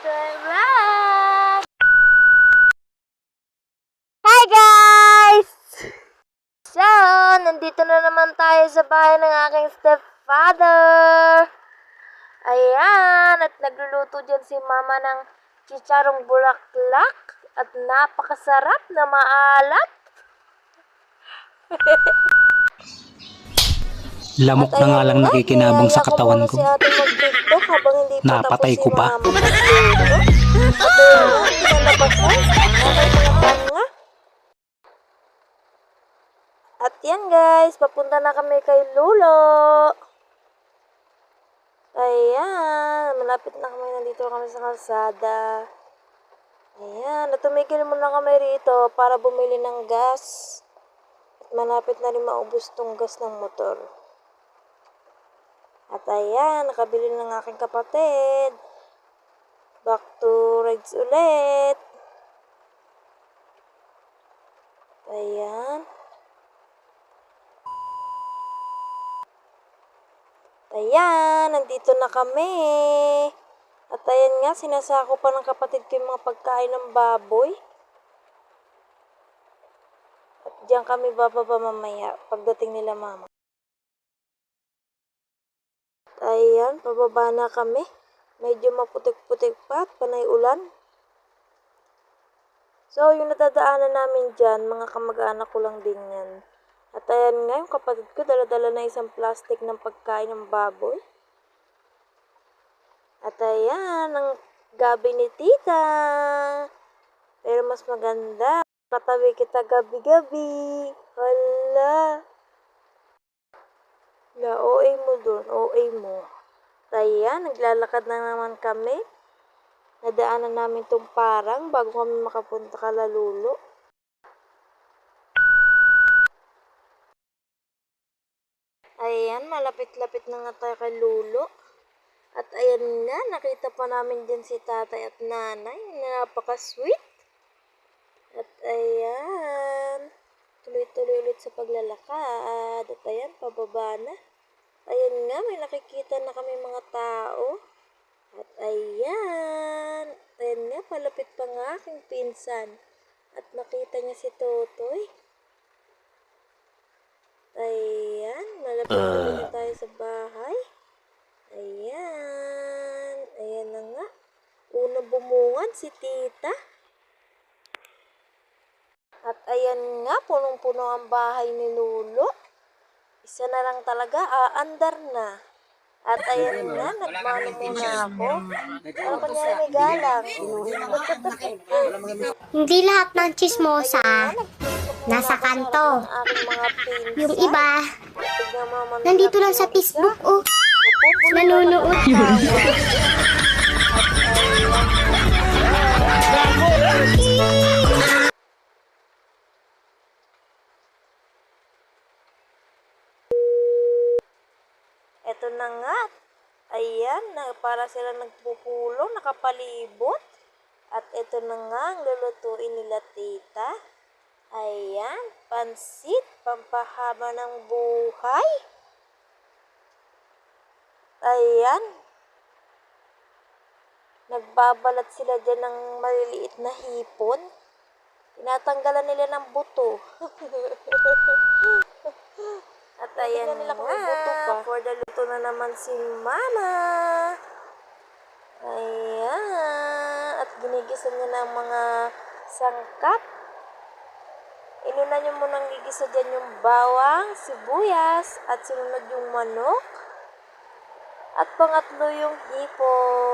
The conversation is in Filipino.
to my vlog! Hi guys! So, nandito na naman tayo sa bahay ng aking stepfather. Ayan, at nagluluto dyan si mama ng chicharong bulaklak at napakasarap na maalat. Lamok na nga lang nakikinabang sa katawan ko. Napatay ko pa. At yan guys, papunta na kami kay Lulo. Ayan, malapit na kami, nandito kami sa kalsada. Ayan, natumigil muna kami rito para bumili ng gas. At malapit na rin maubos tong gas ng motor. At ayan, nakabili ng aking kapatid. Back to rides ulit. Ayan. Ayan, nandito na kami. At ayan nga, sinasako pa ng kapatid ko yung mga pagkain ng baboy. At diyan kami bababa mamaya pagdating nila mama. Ayan, pababa na kami. Medyo maputik-putik pa at panay ulan. So, yung natadaanan namin dyan, mga kamag-anak ko lang din yan. At ayan nga, yung kapatid ko, dala-dala na isang plastic ng pagkain ng baboy. At ayan, ang gabi ni tita. Pero mas maganda, katabi kita gabi-gabi. Hala. La, OA mo dun, OA mo. Ayan, naglalakad na naman kami. Nadaanan namin tong parang bago kami makapunta kala Lulo. Ayan, malapit-lapit na nga tayo kay Lulo. At ayan nga, nakita pa namin din si tatay at nanay na napaka-sweet. At ayan, tuloy-tuloy ulit sa paglalakad. At ayan, pababa na. Ayan nga, may nakikita na kami mga tao. At ayan nga, palapit pa nga aking pinsan. At nakita niya si Totoy. Ayan, malapit na tayo sa bahay. Ayan na nga. Unang bumungad si tita. At ayan nga, punong-puno ang bahay ni Lulo. Isa na lang talaga, aandar na. At ayan nga, nagmano muna ako. Ano kunyari may galang? Hindi lahat ng chismosa nasa kanto. Yung iba, nandito lang sa Facebook, oh. Nanonood ka. Eto na nga. Ayan, para sila nagpupulong, nakapalibot. At eto na nga ang lulutuin nila tita. Ayan, pansit, pampahaba ng buhay. Ayan. Nagbabalat sila dyan ng maliliit na hipon. Tinatanggalan nila ng buto. At ayan nga, for the luto na naman si mama. Ayan, at ginigisa niya ng mga sangkap. Inuna niyo munang gigisa dyan yung bawang, sibuyas, at sinunod yung manok. At pangatlo yung hipon.